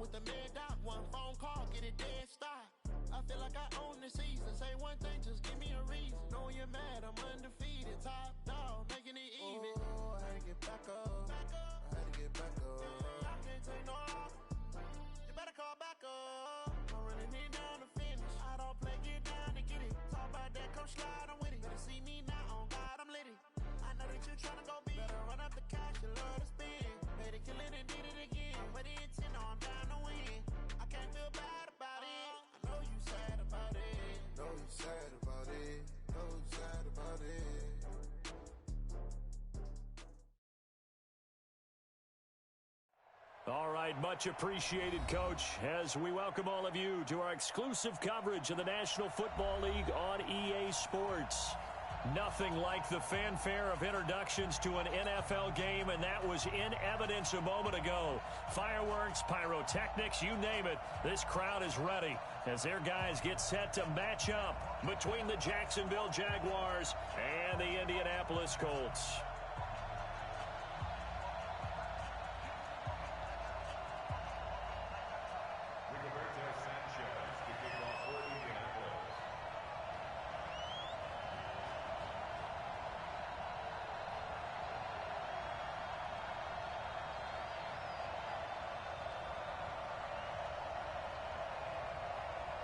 with the mid-dot, one phone call, get it dead stop. I feel like I own the season. Say one thing, just give me a reason. Know you're mad, I'm undefeated. Top dog, making it even. Oh, I had to get back up. I had to get back up. I can't take no loss. You better call back up. I'm running it down to finish. I don't play, get down to get it. Talk about that, come slide, I'm with it. Better see me now, on God, I'm litty. I know that you're trying to go big. Better run up the cash, you love to spend. Made it, kill it, and did it again. But the intent, I'm down to win. I can't feel bad about it. I know you sad about it. Know you sad about it. Know you sad about it. All right, much appreciated, Coach, as we welcome all of you to our exclusive coverage of the National Football League on EA Sports. Nothing like the fanfare of introductions to an NFL game, and that was in evidence a moment ago. Fireworks, pyrotechnics, you name it, this crowd is ready as their guys get set to match up between the Jacksonville Jaguars and the Indianapolis Colts.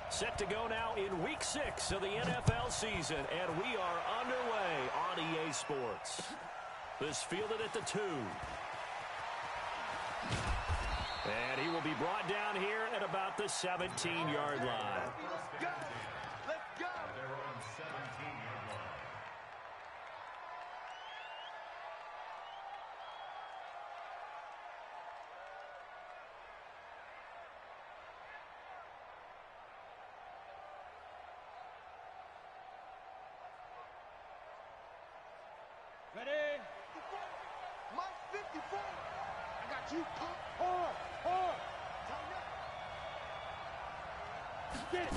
Set to go now in Week 6 of the NFL season, and we are underway on EA Sports. This fielded at the 2. And he will be brought down here at about the 17-yard line. Let's go! Let's go! They're on 17-yard line. Ready? Mike 54. I got you. Hard. Get it.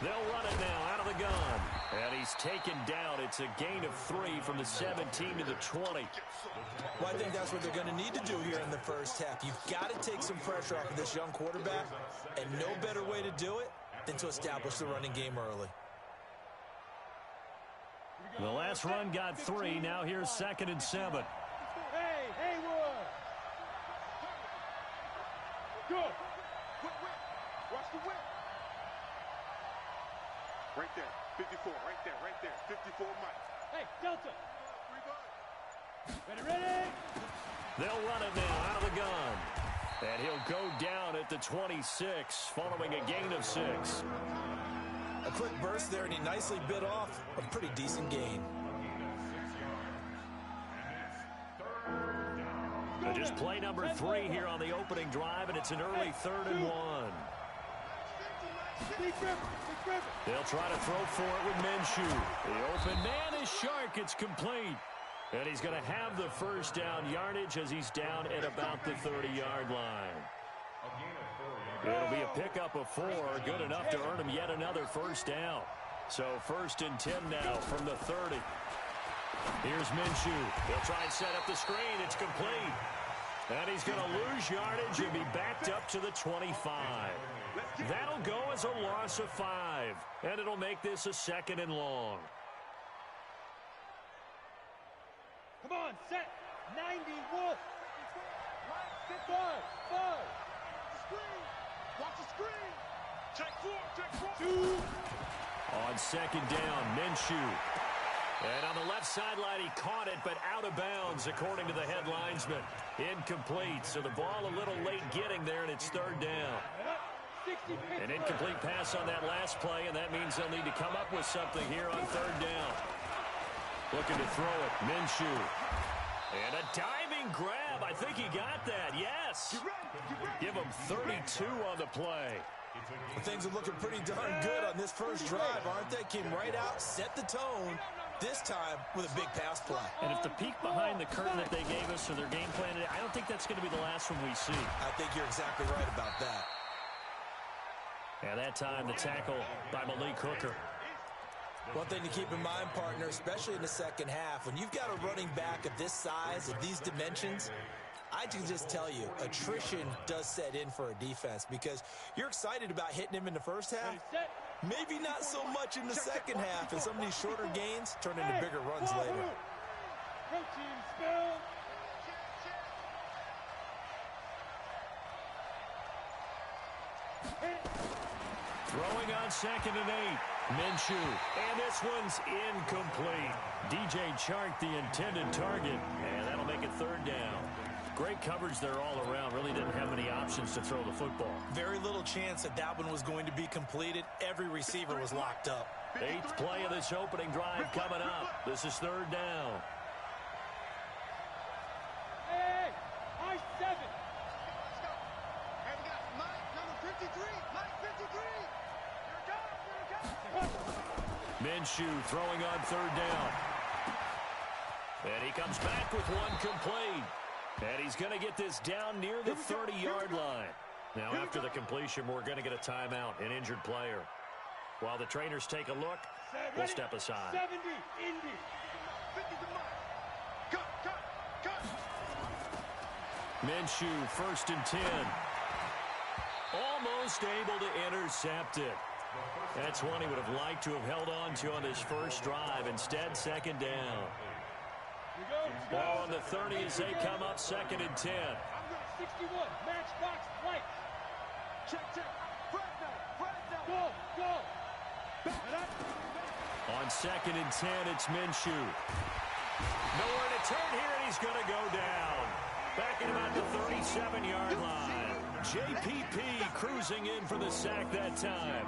They'll run it now out of the gun. And he's taken down. It's a gain of 3 from the 17 to the 20. Well, I think that's what they're going to need to do here in the first half. You've got to take some pressure off of this young quarterback, and no better way to do it than to establish the running game early. The last run got 3. Now here's 2nd and 7. Hey, Haywood. Good. Watch the whip. Right there. 54. Right there. 54 Mike. Hey, Delta. Ready. They'll run it now out of the gun. And he'll go down at the 26 following a gain of 6. A quick burst there, and he nicely bit off a pretty decent gain. Just play number 3 here on the opening drive, and it's an early 3rd and 1. They'll try to throw for it with Minshew. The open man is Shark. It's complete. And he's going to have the first down yardage as he's down at about the 30-yard line. It'll be a pickup of 4, good enough to earn him yet another first down. So 1st and 10 now from the 30. Here's Minshew. He'll try and set up the screen. It's complete. And he's going to lose yardage and be backed up to the 25. That'll go as a loss of 5. And it'll make this a 2nd and long. Come on, set. 91. 5. Watch the screen. Check 4. 2. On 2nd down, Minshew. And on the left sideline, he caught it, but out of bounds, according to the head linesman. Incomplete, so the ball a little late getting there, and it's 3rd down. An incomplete pass on that last play, and that means they'll need to come up with something here on 3rd down. Looking to throw it, Minshew. And a diving grab. I think he got that. Yes. Give him 32 on the play. Well, things are looking pretty darn good on this first drive, aren't they? Came right out, set the tone, this time with a big pass play. And if the peek behind the curtain that they gave us or their game plan today, I don't think that's going to be the last one we see. I think you're exactly right about that. And that time, the tackle by Malik Hooker. One thing to keep in mind, partner, especially in the second half, when you've got a running back of this size, of these dimensions, I can just tell you, attrition does set in for a defense because you're excited about hitting him in the first half. Maybe not so much in the second half, and some of these shorter gains turn into bigger runs later. Protein spill. Throwing on 2nd and 8. Minshew. And this one's incomplete. DJ Chark, the intended target. And that'll make it 3rd down. Great coverage there all around. Really didn't have many options to throw the football. Very little chance that one was going to be completed. Every receiver was locked up. 8th play of this opening drive coming up. This is 3rd down. Hey, I 7. Hey, we got Mike, number 53. Mike 53. Here it comes. Minshew throwing on 3rd down. And he comes back with one complete. And he's going to get this down near the 30-yard line. Now, after the completion, we're going to get a timeout, an injured player. While the trainers take a look, we'll step aside. 70, Indy. 50 to Mike. Cut. Minshew, 1st and 10. Almost able to intercept it. That's one he would have liked to have held on to on his first drive. Instead, 2nd down. Ball on the 30 as they come up 2nd and 10. 61, matchbox right. Check. Fred now. Go. On 2nd and 10, it's Minshew. Nowhere to turn here, and he's going to go down. Back at about the 37-yard line. JPP cruising in for the sack that time.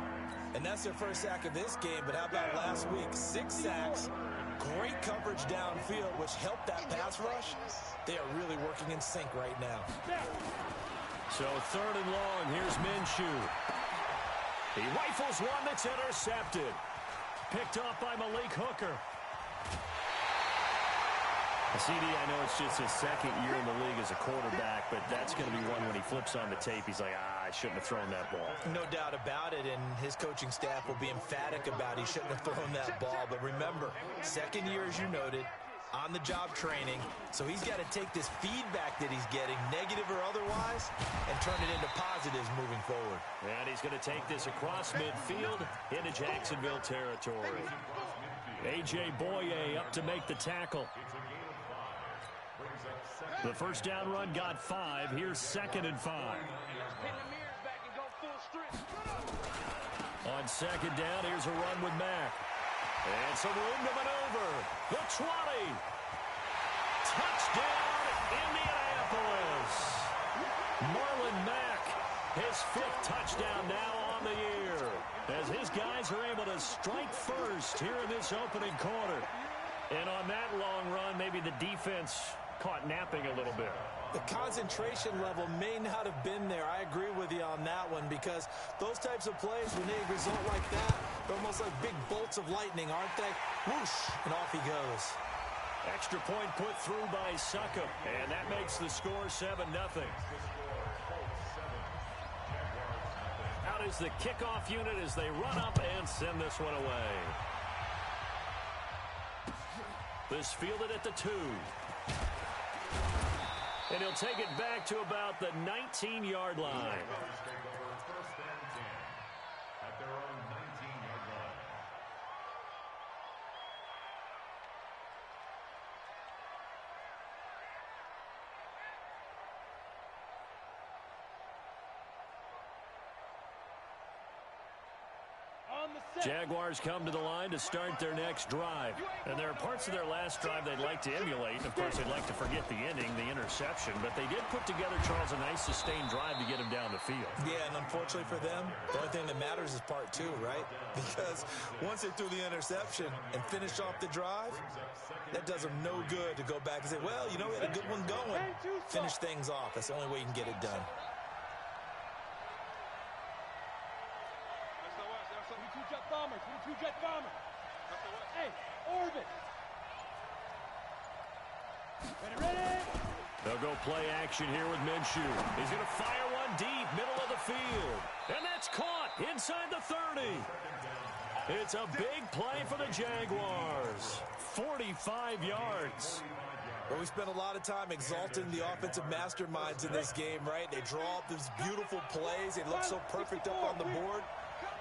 And that's their first sack of this game, but how about last week? 6 sacks, great coverage downfield, which helped that pass rush. They are really working in sync right now. So 3rd and long, here's Minshew. He rifles one that's intercepted. Picked off by Malik Hooker. CD, I know it's just his 2nd year in the league as a quarterback, but that's going to be one when he flips on the tape. He's like, I shouldn't have thrown that ball. No doubt about it, and his coaching staff will be emphatic about he shouldn't have thrown that ball. But remember, 2nd year, as you noted, on-the-job training, so he's got to take this feedback that he's getting, negative or otherwise, and turn it into positives moving forward. And he's going to take this across midfield into Jacksonville territory. A.J. Boye up to make the tackle. The first down run got 5. Here's 2nd and 5. On 2nd down, here's a run with Mack. And some room to maneuver. The 20. Touchdown, Indianapolis. Marlon Mack, his 5th touchdown now on the year. As his guys are able to strike first here in this opening quarter. And on that long run, maybe the defense caught napping a little bit. The concentration level may not have been there. I agree with you on that one because those types of plays, when they result like that, they're almost like big bolts of lightning, aren't they? Whoosh, and off he goes. Extra point put through by Succop, and that makes the score 7-0. Out is the kickoff unit as they run up and send this one away. This fielded at the 2. And he'll take it back to about the 19-yard line. Jaguars come to the line to start their next drive. And there are parts of their last drive they'd like to emulate. Of course, they'd like to forget the ending, the interception. But they did put together, Charles, a nice sustained drive to get him down the field. Yeah, and unfortunately for them, the only thing that matters is part 2, right? Because once they threw the interception and finished off the drive, that does them no good to go back and say, well, you know, we had a good one going. Finish things off. That's the only way you can get it done. 22 jet bomber. Hey, orbit. Ready. They'll go play action here with Minshew. He's going to fire one deep, middle of the field. And that's caught inside the 30. It's a big play for the Jaguars. 45 yards. Well, we spent a lot of time exalting the offensive masterminds in this game, right? They draw up these beautiful plays. They look so perfect up on the board.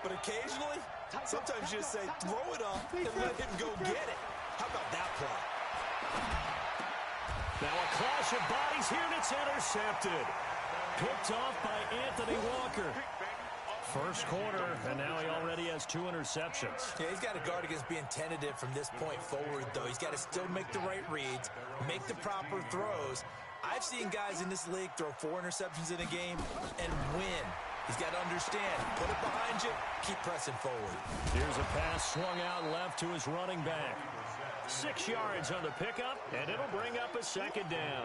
But occasionally, sometimes you just say, throw it up and let him go get it. How about that play? Now a clash of bodies here, and it's intercepted. Picked off by Anthony Walker. First quarter, and now he already has 2 interceptions. Yeah, he's got to guard against being tentative from this point forward, though. He's got to still make the right reads, make the proper throws. I've seen guys in this league throw 4 interceptions in a game and win. He's got to understand, put it behind you, keep pressing forward. Here's a pass swung out left to his running back. 6 yards on the pickup, and it'll bring up a second down.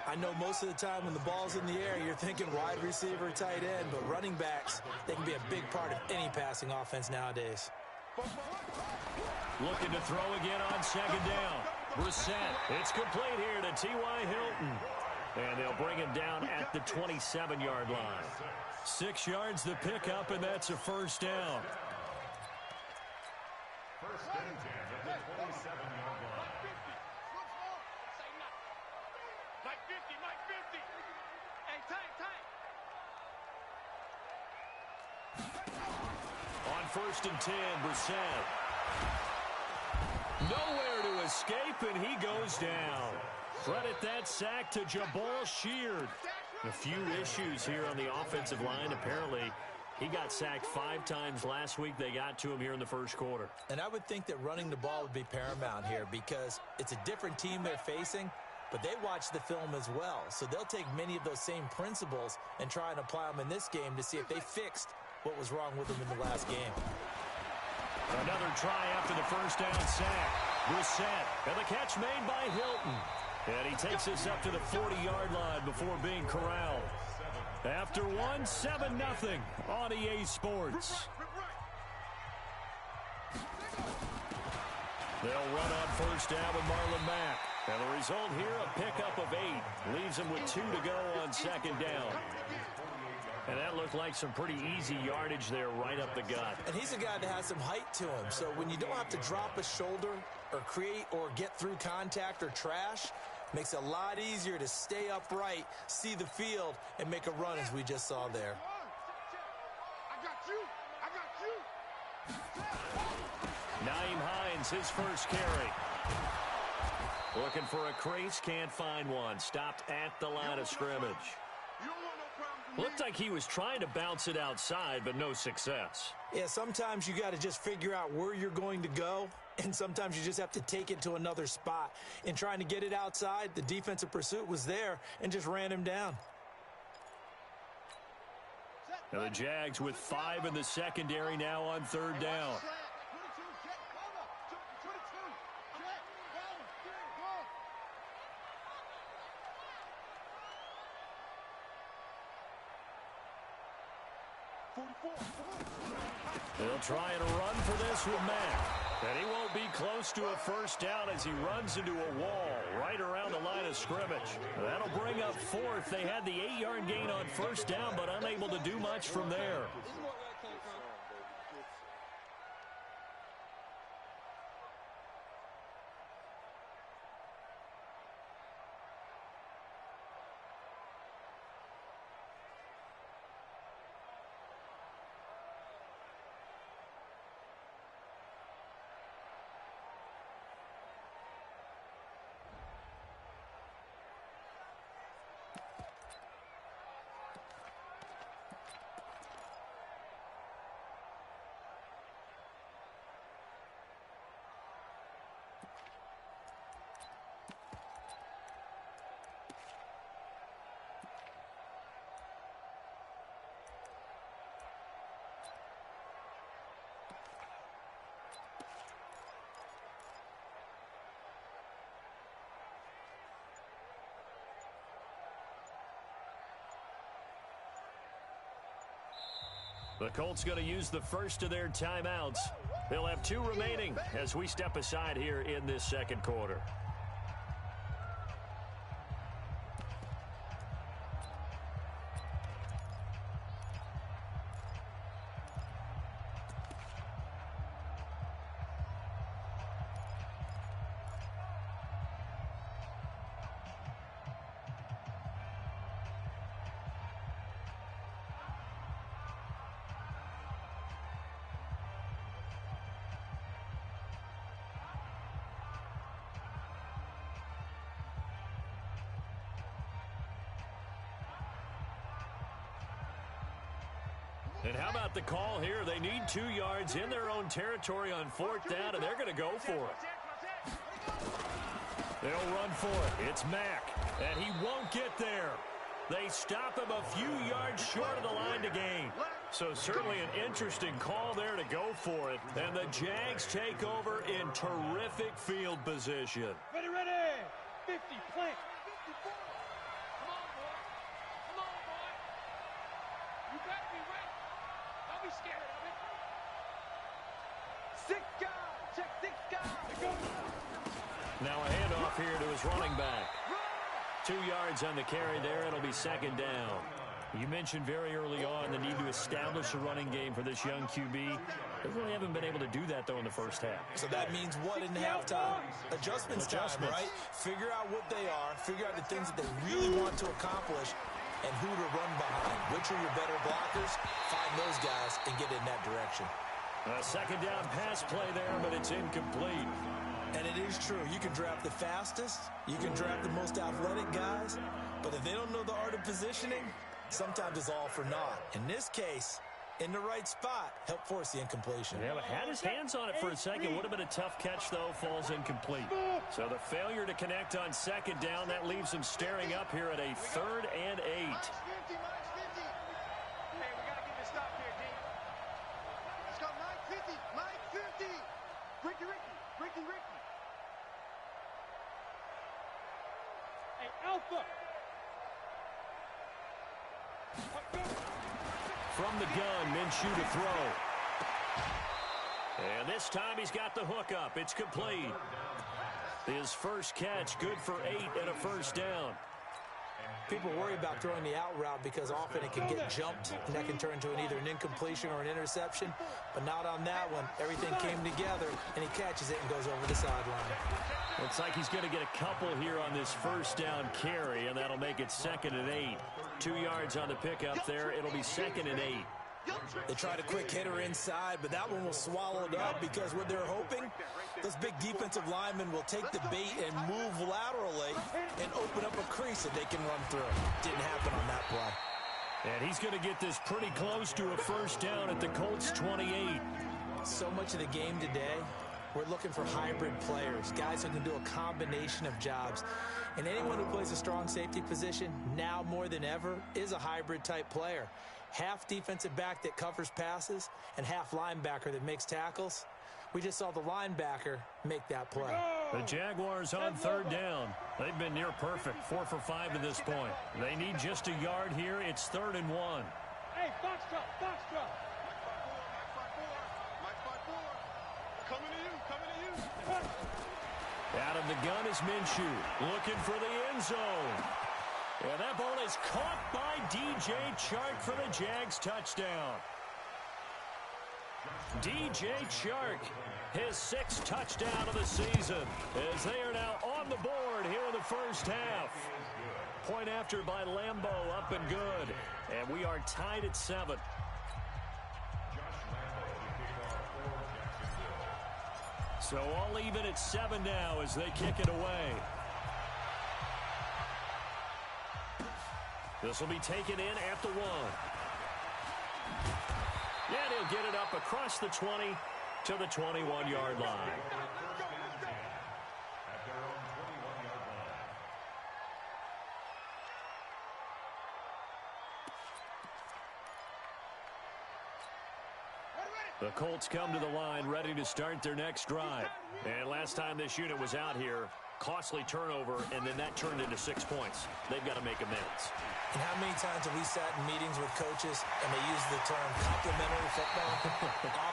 I know most of the time when the ball's in the air, you're thinking wide receiver, tight end, but running backs, they can be a big part of any passing offense nowadays. Looking to throw again on second down. Brissett, it's complete here to T.Y. Hilton. And they'll bring him down at the 27-yard line. 6 yards the pickup, and that's a first down. First down at the 27-yard line. Mike 50, Mike 50. Hey, time. On first and 10, Brissett. Nowhere to escape, and he goes down. Credit that sack to Jabal Sheard. A few issues here on the offensive line. Apparently, he got sacked 5 times last week. They got to him here in the first quarter. And I would think that running the ball would be paramount here because it's a different team they're facing, but they watch the film as well. So they'll take many of those same principles and try and apply them in this game to see if they fixed what was wrong with them in the last game. Another try after the first down sack. Brissett, and the catch made by Hilton. And he takes us up to the 40-yard line before being corralled. After one, 7-0 on EA Sports. They'll run on first down with Marlon Mack. And the result here, a pickup of 8. Leaves him with 2 to go on second down. And that looked like some pretty easy yardage there right up the gut. And he's a guy that has some height to him. So when you don't have to drop a shoulder or create or get through contact or trash, makes it a lot easier to stay upright, see the field, and make a run as we just saw there. I got you. Nyheim Hines, his first carry. Looking for a crease, can't find one. Stopped at the line of scrimmage. Looked like he was trying to bounce it outside, but no success. Yeah, sometimes you got to just figure out where you're going to go, and sometimes you just have to take it to another spot. In trying to get it outside, the defensive pursuit was there and just ran him down. Now the Jags with 5 in the secondary now on third down. They'll try and run for this with Mack. And he won't be close to a first down as he runs into a wall right around the line of scrimmage. That'll bring up 4th. They had the 8-yard gain on first down, but unable to do much from there. The Colts going to use the first of their timeouts. They'll have 2 remaining as we step aside here in this second quarter. And how about the call here? They need 2 yards in their own territory on 4th down, and they're going to go for it. They'll run for it. It's Mack, and he won't get there. They stop him a few yards short of the line to gain. So certainly an interesting call there to go for it. And the Jags take over in terrific field position. Ready, 50, plant. Come on, boy. Come on, boy. You better be ready. Don't be scared of it. 6 guys. Check 6 guys. Now a handoff here to his running back. 2 yards on the carry there. It'll be 2nd down. You mentioned very early on the need to establish a running game for this young QB. They really haven't been able to do that, though, in the first half. So that means what in halftime? Adjustments time, right? Figure out what they are, figure out the things that they really want to accomplish, and who to run behind. Which are your better blockers? Find those guys and get in that direction. A 2nd down pass play there, but it's incomplete. And it is true. You can draft the fastest, you can draft the most athletic guys, but if they don't know the art of positioning, sometimes it's all for naught. In this case, in the right spot, help force the incompletion. Yeah, but had his hands on it for a second. Would have been a tough catch, though. Falls incomplete. So the failure to connect on 2nd down, that leaves him staring up here at a 3rd and 8. Hey, we got to get this stop here, D. Let's go, Mike 50. Mike 50. Ricky. Hey, Alpha. From the gun, Minshew to throw. And this time he's got the hook up. It's complete. His first catch, good for 8 and a 1st down. People worry about throwing the out route because often it can get jumped, and that can turn into either an incompletion or an interception. But not on that one. Everything came together, and he catches it and goes over the sideline. Looks like he's going to get a couple here on this 1st down carry, and that'll make it 2nd and 8. 2 yards on the pickup there. It'll be 2nd and 8. They tried a quick hitter inside, but that one was swallowed up because what they're hoping, those big defensive linemen will take the bait and move laterally and open up a crease that they can run through. Didn't happen on that play. And he's going to get this pretty close to a 1st down at the Colts 28. So much of the game today, we're looking for hybrid players, guys who can do a combination of jobs. And anyone who plays a strong safety position, now more than ever, is a hybrid type player. Half defensive back that covers passes and half linebacker that makes tackles. We just saw the linebacker make that play. The Jaguars on 3rd down. They've been near perfect, 4 for 5 to this point. They need just a yard here. It's 3rd and 1. Hey, box drop. Mike 5-4. Coming to you. Out of the gun is Minshew, looking for the end zone. And that ball is caught by DJ Chark for the Jags touchdown. DJ Chark, his 6th touchdown of the season, as they are now on the board here in the first half. Point after by Lambo, up and good. And we are tied at 7. So all even at 7 now as they kick it away. This will be taken in at the 1. And he'll get it up across the 20 to the 21-yard line. The Colts come to the line ready to start their next drive. And last time this unit was out here, costly turnover, and then that turned into 6 points. They've got to make amends. And how many times have we sat in meetings with coaches and they use the term complementary football?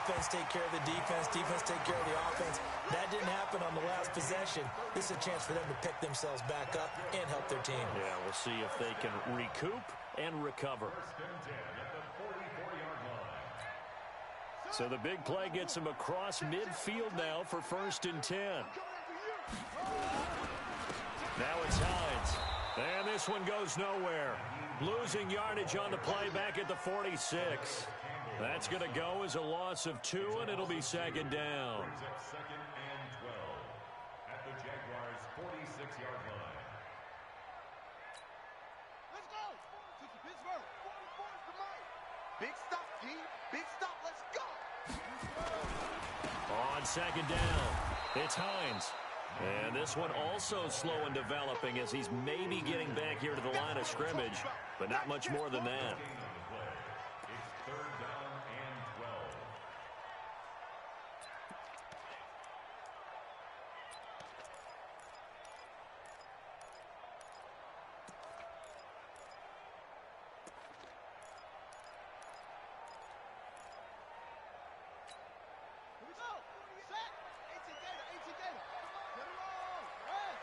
Offense take care of the defense, defense take care of the offense. That didn't happen on the last possession. This is a chance for them to pick themselves back up and help their team. Yeah, we'll see if they can recoup and recover. So the big play gets him across midfield now for 1st and 10. Now it's Hines. And this one goes nowhere. Losing yardage on the play back at the 46. That's going to go as a loss of 2, and it'll be 2nd down. 2nd and 12 at the Jaguars' 46-yard line. Let's go. Pittsburgh. 44 to Mike. Big stop, G. Big stop. Let's go. On second down, it's Hines. And this one also slow in developing as he's maybe getting back here to the line of scrimmage, but not much more than that. It's third down and 12. Here we go. Set. 18 Gator. 18 Gator. Get it on. Rest.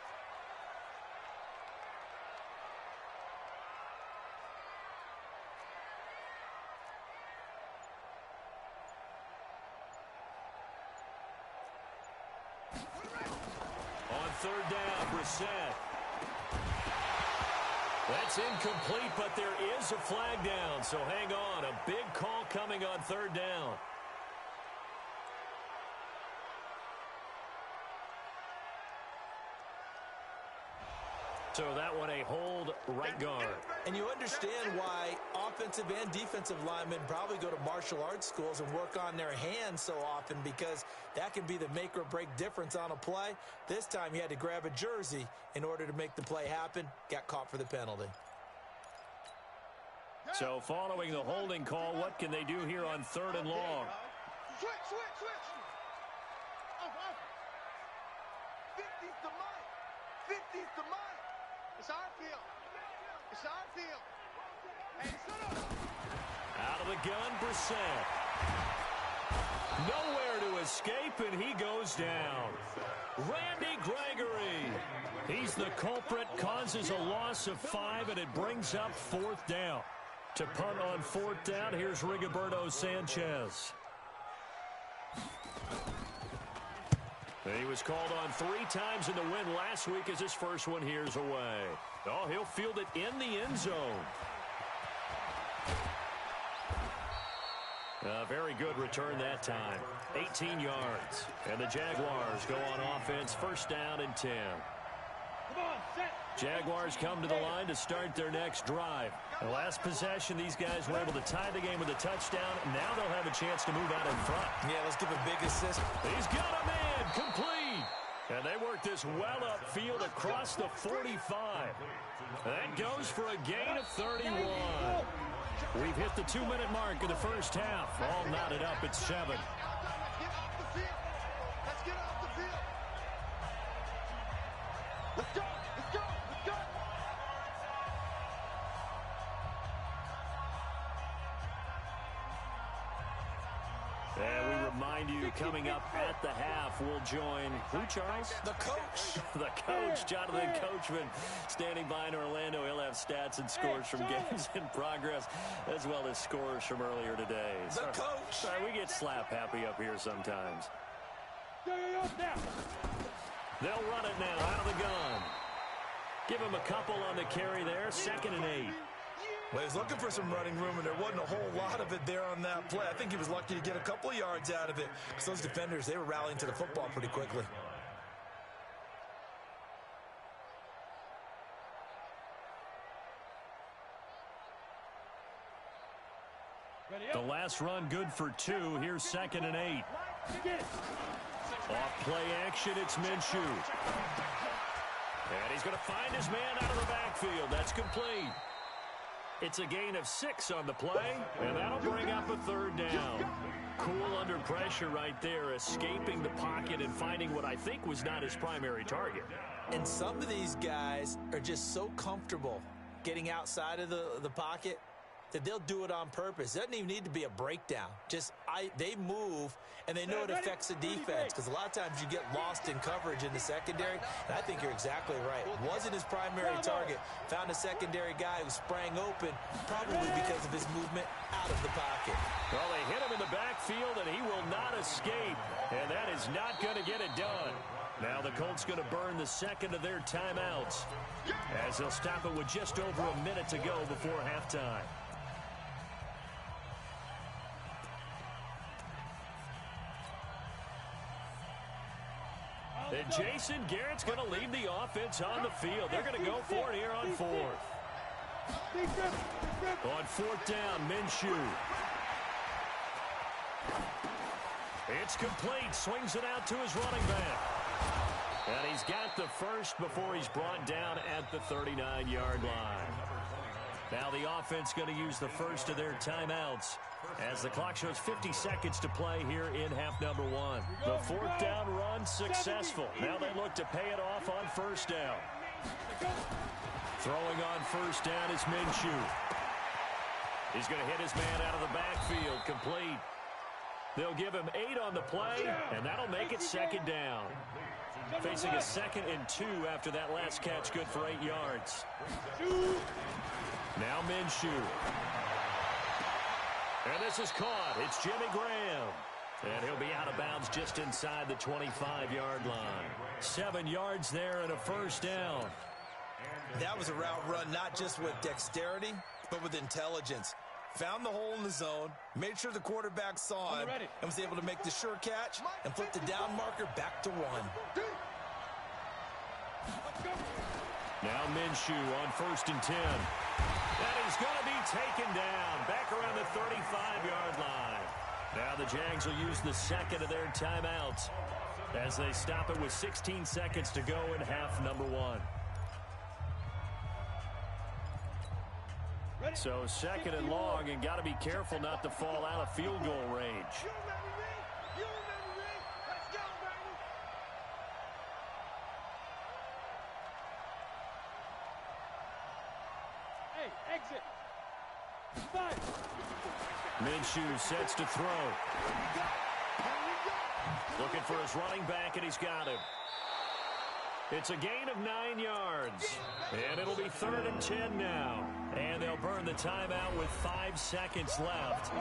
On third down, Brissett. That's incomplete, but there is a flag down, so hang on. A big call coming on third down. So that one a hold right guard. And you understand why offensive and defensive linemen probably go to martial arts schools and work on their hands so often, because that can be the make or break difference on a play. This time he had to grab a jersey in order to make the play happen. Got caught for the penalty. So following the holding call, what can they do here on third and long? Switch. 50's the Mike. 50's the Mike. It's our field. It's our field. Hey, sit up. Out of the gun, Brissett. Nowhere to escape, and he goes down. Randy Gregory. He's the culprit, causes a loss of 5, and it brings up fourth down. To punt on fourth down, here's Rigoberto Sanchez. He was called on 3 times in the win last week as his first one here's away. Oh, he'll field it in the end zone. A very good return that time. 18 yards. And the Jaguars go on offense, first down and 10. Come on, set. Jaguars come to the line to start their next drive. The last possession, these guys were able to tie the game with a touchdown. Now they'll have a chance to move out in front. Yeah, let's give a big assist. He's got a man, complete. And they work this well upfield across the 45. That goes for a gain of 31. We've hit the 2-minute mark of the first half. All knotted up at 7. Let's get off the field. Let's get off the field. Let's go. Let's go. Let's go. And we remind you, coming up at the half, we'll join, who, Charles? The coach. The coach, Jonathan Coachman, standing by in Orlando. He'll have stats and scores from games in progress, as well as scores from earlier today. The coach. Sorry, we get slap happy up here sometimes. They'll run it now out of the gun. Give him a couple on the carry there, 2nd and 8. Well, he was looking for some running room, and there wasn't a whole lot of it there on that play. I think he was lucky to get a couple of yards out of it, because those defenders, they were rallying to the football pretty quickly. The last run good for 2. Here's 2nd and 8. Off play action, it's Minshew. And he's going to find his man out of the backfield. That's complete. It's a gain of 6 on the play, and that'll bring up a 3rd down. Cool under pressure right there, escaping the pocket and finding what I think was not his primary target. And some of these guys are just so comfortable getting outside of the pocket that they'll do it on purpose. It doesn't even need to be a breakdown. They move, and they know it affects the defense, because a lot of times you get lost in coverage in the secondary, and I think you're exactly right. Wasn't his primary target. Found a secondary guy who sprang open, probably because of his movement out of the pocket. Well, they hit him in the backfield, and he will not escape, and that is not going to get it done. Now the Colts going to burn the second of their timeouts, as they'll stop it with just over a minute to go before halftime. And Jason Garrett's going to lead the offense on the field. They're going to go for it here on 4th. On 4th down, Minshew. It's complete. Swings it out to his running back. And he's got the first before he's brought down at the 39-yard line. Now the offense going to use the first of their timeouts as the clock shows 50 seconds to play here in half number one. The fourth down run successful. Now they look to pay it off on first down. Throwing on first down is Minshew. He's going to hit his man out of the backfield. Complete. They'll give him 8 on the play, and that'll make it second down. Facing a 2nd and 2 after that last catch, good for 8 yards. Now Minshew. And this is caught. It's Jimmy Graham. And he'll be out of bounds just inside the 25-yard line. 7 yards there and a first down. That was a route run not just with dexterity, but with intelligence. Found the hole in the zone, made sure the quarterback saw him, and was able to make the sure catch and flip the down marker back to 1. Now Minshew on 1st and 10. And he's going to be taken down back around the 35-yard line. Now the Jags will use the second of their timeouts as they stop it with 16 seconds to go in half number one. So 2nd and long, and got to be careful not to fall out of field goal range. Exit. Minshew sets to throw. Looking for his running back, and he's got him. It's a gain of 9 yards. And it'll be 3rd and 10 now. And they'll burn the timeout with 5 seconds left.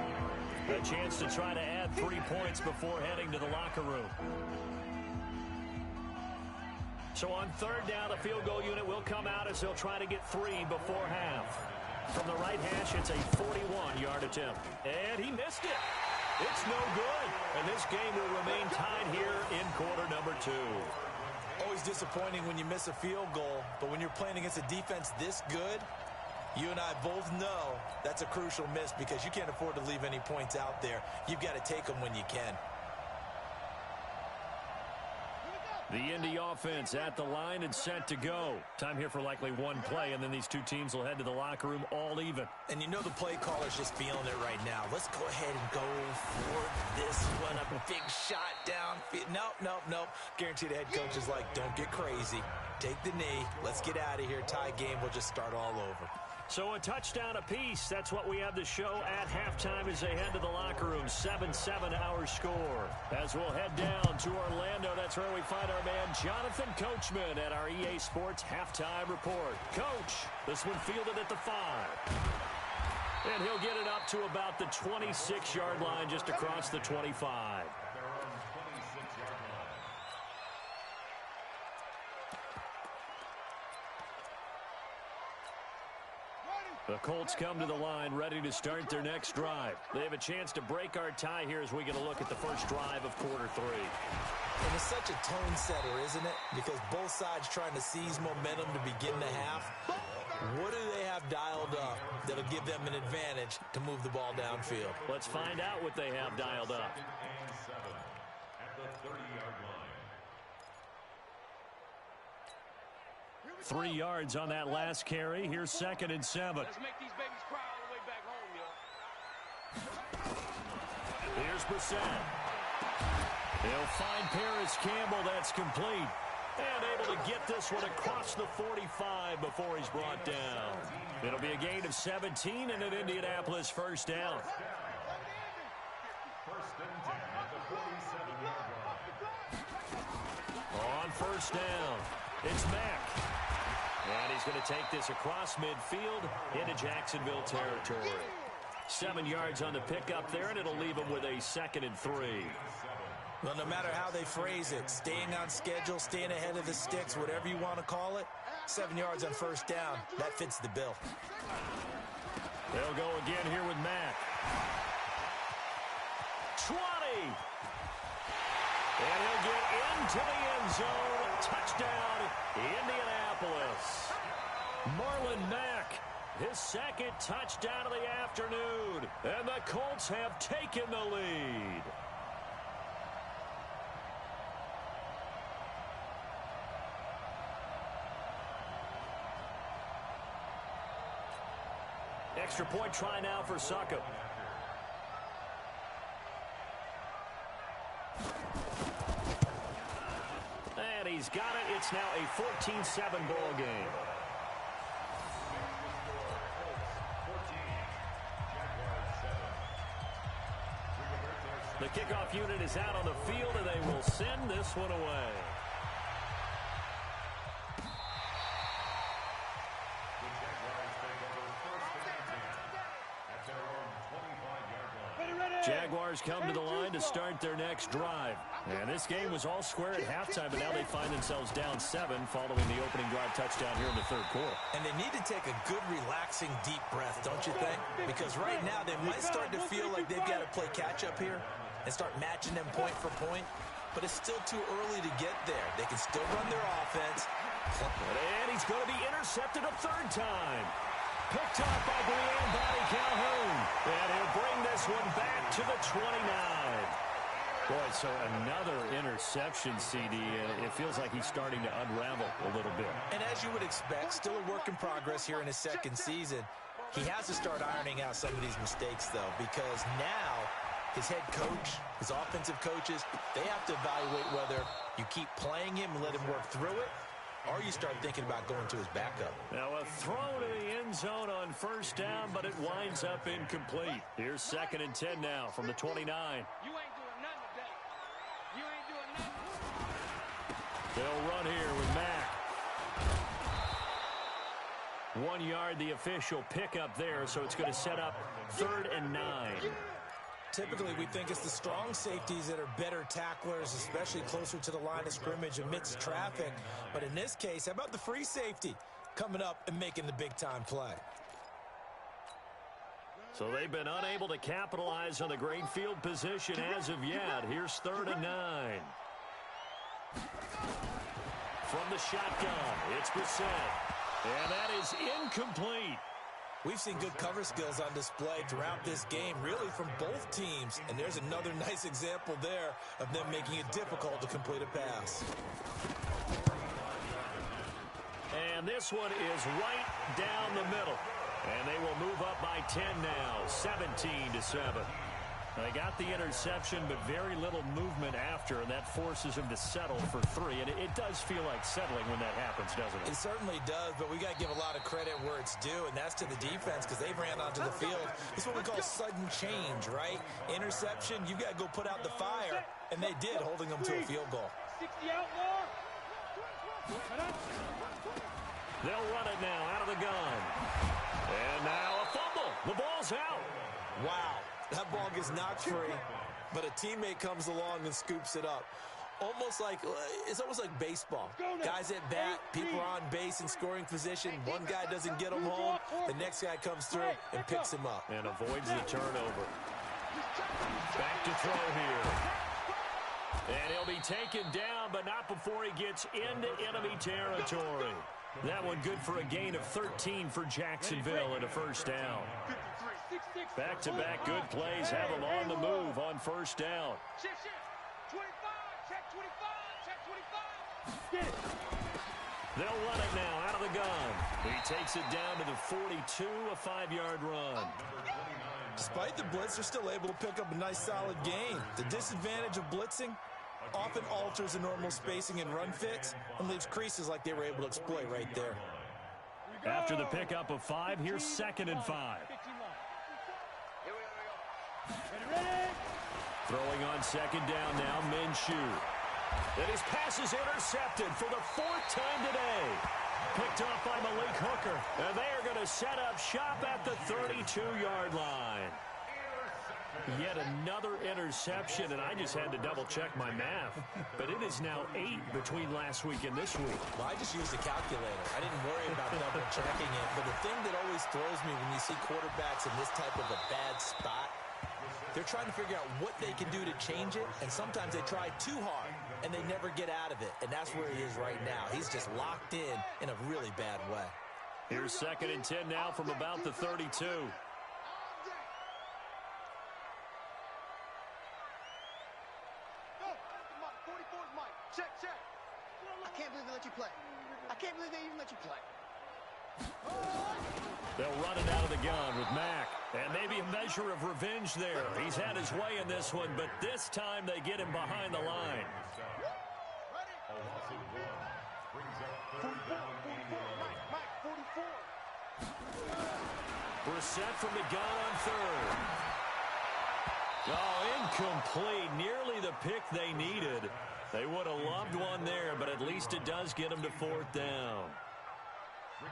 A chance to try to add 3 points before heading to the locker room. So on 3rd down, the field goal unit will come out as they'll try to get 3 before half. From the right hash, it's a 41-yard attempt. And he missed it. It's no good. And this game will remain tied here in quarter number 2. Always disappointing when you miss a field goal, but when you're playing against a defense this good, you and I both know that's a crucial miss because you can't afford to leave any points out there. You've got to take them when you can. The Indy offense at the line and set to go. Time here for likely one play, and then these two teams will head to the locker room all even. And you know the play caller's just feeling it right now. Let's go ahead and go for this one. A big shot downfield. Nope. Guarantee the head coach is like, don't get crazy. Take the knee. Let's get out of here. Tie game. We'll just start all over. So a touchdown apiece. That's what we have to show at halftime as they head to the locker room. 7-7 our score. As we'll head down to Orlando, that's where we find our man Jonathan Coachman at our EA Sports Halftime Report. Coach, this one fielded at the 5. And he'll get it up to about the 26-yard line just across the 25. The Colts come to the line ready to start their next drive. They have a chance to break our tie here as we get a look at the first drive of quarter 3. And it's such a tone setter, isn't it? Because both sides trying to seize momentum to begin the half. What do they have dialed up that'll give them an advantage to move the ball downfield? Let's find out what they have dialed up. At the 30-yard line. 3 yards on that last carry. Here's 2nd and 7. Let's make these babies cry all the way back home, yo. Here's Brissett. He'll find Paris Campbell. That's complete. And able to get this one across the 45 before he's brought down. It'll be a gain of 17 and an Indianapolis first down. First and 10 at the 47-yard line. On first down, it's Mack. And he's going to take this across midfield into Jacksonville territory. 7 yards on the pickup there, and it'll leave him with a 2nd and 3. Well, no matter how they phrase it, staying on schedule, staying ahead of the sticks, whatever you want to call it, 7 yards on first down, that fits the bill. They'll go again here with Mack. 20! And he'll get into the end zone. Touchdown, Indianapolis. Marlon Mack, his 2nd touchdown of the afternoon. And the Colts have taken the lead. Extra point try now for Suckup. And he's got it. It's now a 14-7 ball game. The kickoff unit is out on the field, and they will send this one away. Jaguars come to the line to start their next drive. And this game was all square at halftime, but now they find themselves down 7 following the opening drive touchdown here in the third quarter. And they need to take a good, relaxing, deep breath, don't you think? Because right now they might start to feel like they've got to play catch-up here and start matching them point for point. But it's still too early to get there. They can still run their offense. And he's going to be intercepted a third time. Picked up by Brian Body Calhoun. And he'll bring this one back to the 29. Boy, so another interception, CD. It feels like he's starting to unravel a little bit. And as you would expect, still a work in progress here in his second season. He has to start ironing out some of these mistakes, though, because now his head coach, his offensive coaches, they have to evaluate whether you keep playing him and let him work through it, or you start thinking about going to his backup. Now a throw to the end zone on first down, but it winds up incomplete. Here's 2nd and 10 now from the 29. You ain't doing nothing today. You ain't doing nothing. They'll run here with Mack. 1 yard, the official pickup there, so it's going to set up 3rd and 9. Typically, we think it's the strong safeties that are better tacklers, especially closer to the line of scrimmage amidst traffic. But in this case, how about the free safety coming up and making the big-time play? So they've been unable to capitalize on the great field position as of yet. Here's 3rd and 9. From the shotgun, it's Brissett. And that is incomplete. We've seen good cover skills on display throughout this game, really from both teams. And there's another nice example there of them making it difficult to complete a pass. And this one is right down the middle. And they will move up by 10 now, 17-7. They got the interception, but very little movement after, and that forces him to settle for 3. And it does feel like settling when that happens, doesn't it? It certainly does, but we got to give a lot of credit where it's due, and that's to the defense because they ran onto the field. It's what we call sudden change, right? Interception, you got to go put out the fire, and they did, holding them to a field goal. 60 outlaw. They'll run it now out of the gun. And now a fumble. The ball's out. Wow. That ball gets knocked free, but a teammate comes along and scoops it up. It's almost like baseball. Guys at bat, people are on base in scoring position. One guy doesn't get him home. The next guy comes through and picks him up. And avoids the turnover. Back to throw here. And he'll be taken down, but not before he gets into enemy territory. That one good for a gain of 13 for Jacksonville and a first down. Back-to-back good plays have them on the move on first down. Shift. 25. Check 25. Check 25. They'll run it now out of the gun. He takes it down to the 42, a 5-yard run. Despite the blitz, they're still able to pick up a nice solid gain. The disadvantage of blitzing often alters the normal spacing and run fits and leaves creases like they were able to exploit right there. After the pickup of 5, here's 2nd and 5. Throwing on 2nd down now, Minshew. And his pass is intercepted for the 4th time today. Picked up by Malik Hooker. And they are going to set up shop at the 32-yard line. Yet another interception, and I just had to double-check my math. But it is now 8 between last week and this week. Well, I just used a calculator. I didn't worry about double-checking it. But the thing that always throws me when you see quarterbacks in this type of a bad spot, they're trying to figure out what they can do to change it, and sometimes they try too hard, and they never get out of it. And that's where he is right now. He's just locked in a really bad way. Here's 2nd and 10 now from about the 32. Check. I can't believe they let you play. I can't believe they even let you play. They'll run it out of the gun with Mack. And maybe a measure of revenge there. He's had his way in this one, but this time they get him behind the line. A loss of 1 brings up 3rd down and 11. Mike, 44. Brissett from the gun on 3rd. Oh, incomplete. Nearly the pick they needed. They would have loved one there, but at least it does get them to 4th down.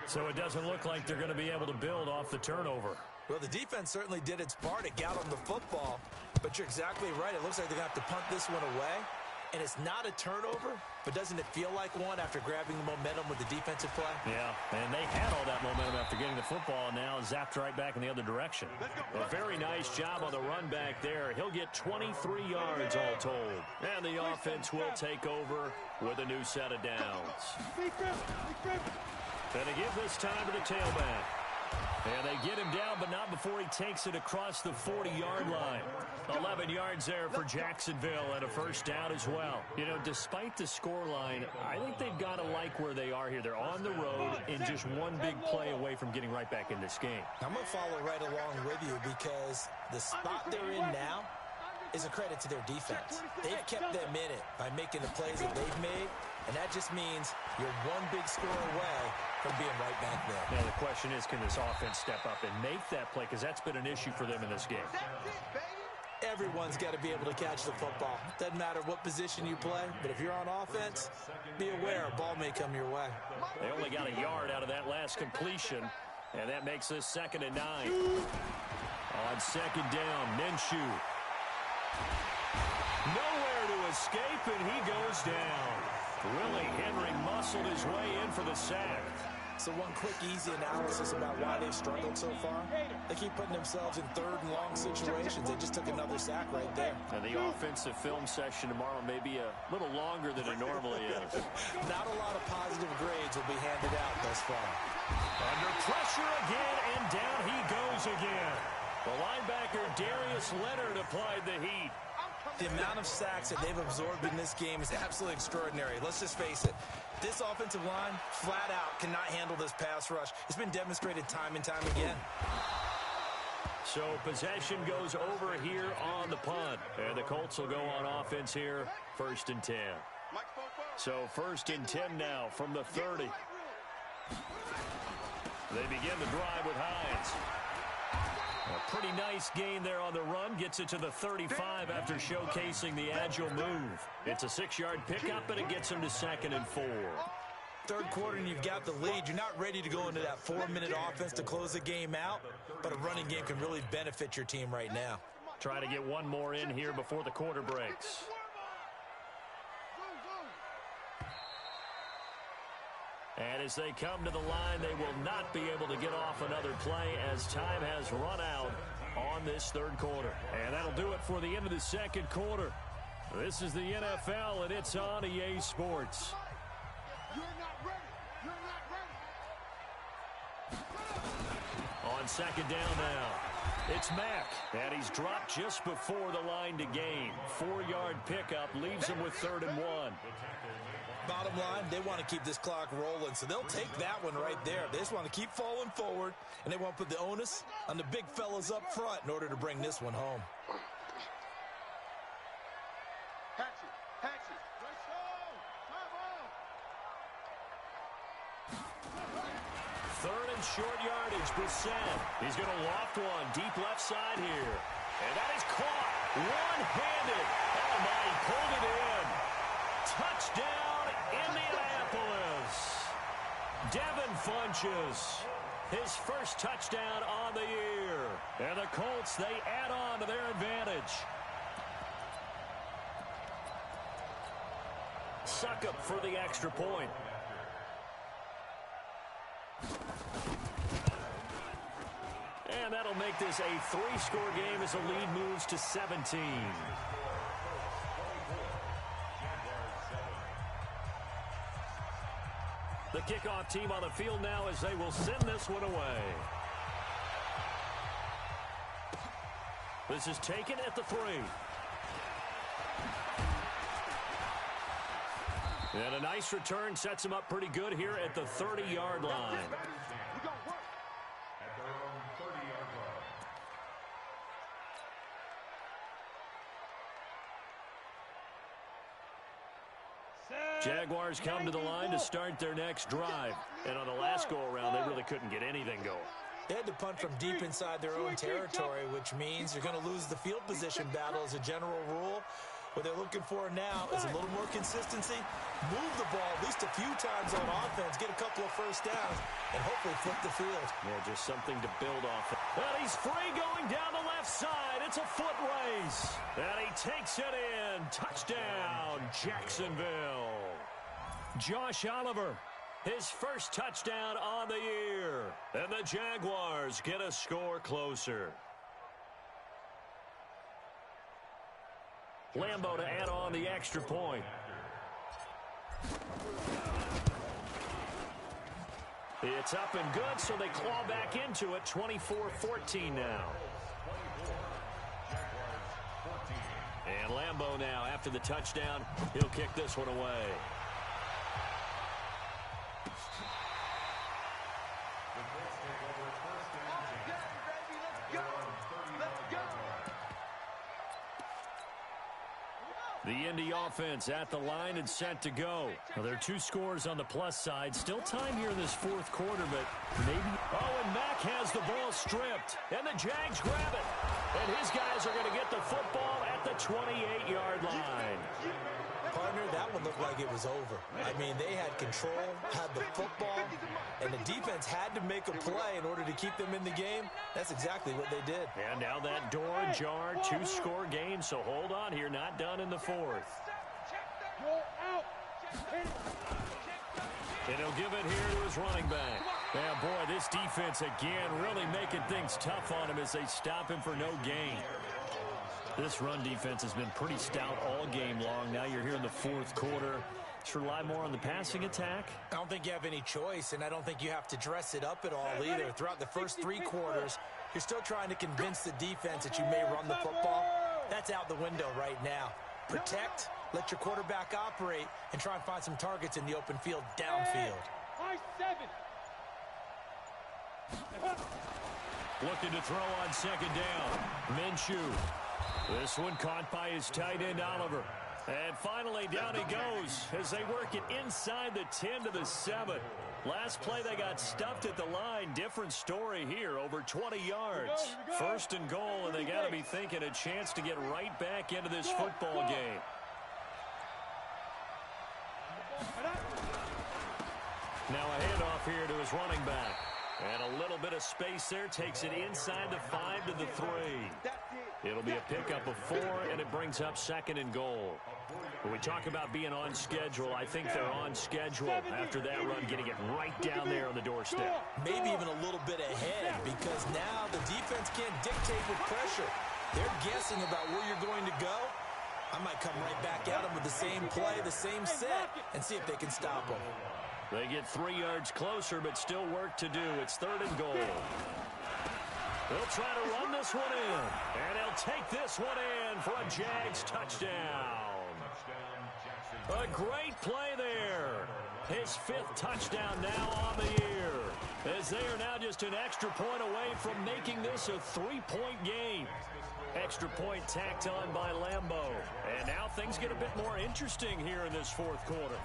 So it doesn't look like they're going to be able to build off the turnover. Well, the defense certainly did its part. It got on the football. But you're exactly right. It looks like they're going to have to punt this one away. And it's not a turnover, but doesn't it feel like one after grabbing the momentum with the defensive play? Yeah, and they had all that momentum after getting the football, and now zapped right back in the other direction. A very nice job on the run back there. He'll get 23 yards all told. And the offense will take over with a new set of downs. And they give this time to the tailback. And they get him down, but not before he takes it across the 40-yard line. 11 yards there for Jacksonville and a 1st down as well. You know, despite the scoreline, I think they've got to like where they are here. They're on the road and just one big play away from getting right back in this game. I'm going to follow right along with you because the spot they're in now is a credit to their defense. They've kept them in it by making the plays that they've made, and that just means you're one big score away from being right back there. Now, the question is, can this offense step up and make that play? Because that's been an issue for them in this game. Everyone's got to be able to catch the football. Doesn't matter what position you play, but if you're on offense, be aware a ball may come your way. They only got a yard out of that last completion, and that makes this 2nd and 9. On 2nd down, Minshew. Nowhere to escape, and he goes down. Willie Henry muscled his way in for the sack. So one quick, easy analysis about why they've struggled so far. They keep putting themselves in 3rd and long situations. They just took another sack right there. And the offensive film session tomorrow may be a little longer than it normally is. Not a lot of positive grades will be handed out thus far. Under pressure again, and down he goes again. The linebacker, Darius Leonard, applied the heat. The amount of sacks that they've absorbed in this game is absolutely extraordinary. Let's just face it. This offensive line, flat out, cannot handle this pass rush. It's been demonstrated time and time again. So possession goes over here on the punt. And the Colts will go on offense here, 1st and 10. So 1st and 10 now from the 30. They begin the drive with Hines. A pretty nice gain there on the run. Gets it to the 35 after showcasing the agile move. It's a 6-yard pickup, and it gets him to 2nd and 4. 3rd quarter, and you've got the lead. You're not ready to go into that 4-minute offense to close the game out, but a running game can really benefit your team right now. Try to get one more in here before the quarter breaks. And as they come to the line, they will not be able to get off another play as time has run out on this 3rd quarter. And that'll do it for the end of the 2nd quarter. This is the NFL, and it's on EA Sports. You're not ready. You're not ready. On 2nd down now, it's Mack. And he's dropped just before the line to gain. 4-yard pickup leaves him with 3rd and 1. Bottom line, they want to keep this clock rolling, so they'll take that one right there. They just want to keep falling forward, and they want to put the onus on the big fellas up front in order to bring this one home. Hatchet. Let's go. Time out. 3rd and short yardage, Brissett. He's going to loft one deep left side here. And that is caught one-handed. Oh, my, he pulled it in. Touchdown, Indianapolis. Devin Funches, his first touchdown on the year. And the Colts, they add on to their advantage. Succop for the extra point. And that'll make this a 3-score game as the lead moves to 17. The kickoff team on the field now as they will send this one away. This is taken at the 3. And a nice return sets him up pretty good here at the 30-yard line. Jaguars come to the line to start their next drive. And on the last go-around, they really couldn't get anything going. They had to punt from deep inside their own territory, which means you're going to lose the field position battle as a general rule. What they're looking for now is a little more consistency, move the ball at least a few times on offense, get a couple of first downs, and hopefully flip the field. Yeah, just something to build off of. And he's free going down the left side. It's a foot race. And he takes it in. Touchdown, Jacksonville. Josh Oliver, his first touchdown on the year. And the Jaguars get a score closer. Lambeau to add on the extra point. It's up and good, so they claw back into it. 24-14 now. And Lambeau now, after the touchdown, he'll kick this one away. The Indy offense at the line and set to go. Well, there are two scores on the plus side. Still time here in this fourth quarter, but maybe... Oh, and Mack has the ball stripped. And the Jags grab it. And his guys are going to get the football at the 28-yard line. Partner, that one looked like it was over. I mean, they had control, had the football, and the defense had to make a play in order to keep them in the game. That's exactly what they did. And now that door ajar, two-score game, so hold on here, not done in the fourth. And he'll give it here to his running back. Yeah, boy, this defense again really making things tough on him as they stop him for no gain. This run defense has been pretty stout all game long. Now you're here in the fourth quarter. Just rely more on the passing attack. I don't think you have any choice, and I don't think you have to dress it up at all either. Throughout the first three quarters, you're still trying to convince the defense that you may run the football. That's out the window right now. Protect, let your quarterback operate, and try and find some targets in the open field downfield. Looking to throw on second down. Minshew. This one caught by his tight end, Oliver. And finally, down he goes as they work it inside the 10 to the 7. Last play, they got stuffed at the line. Different story here, over 20 yards. First and goal, and they got to be thinking a chance to get right back into this football game. Now a handoff here to his running back. And a little bit of space there, takes it inside the 5 to the 3. It'll be a pickup of 4, and it brings up second and goal. When we talk about being on schedule, I think they're on schedule after that run, getting it right down there on the doorstep. Maybe even a little bit ahead, because now the defense can't dictate with pressure. They're guessing about where you're going to go. I might come right back at them with the same play, the same set, and see if they can stop them. They get 3 yards closer, but still work to do. It's third and goal. They'll try to run this one in, and he'll take this one in for a Jags touchdown. A great play there. His 5th touchdown now on the year, as they are now just an extra point away from making this a 3-point game. Extra point tacked on by Lambeau. And now things get a bit more interesting here in this fourth quarter.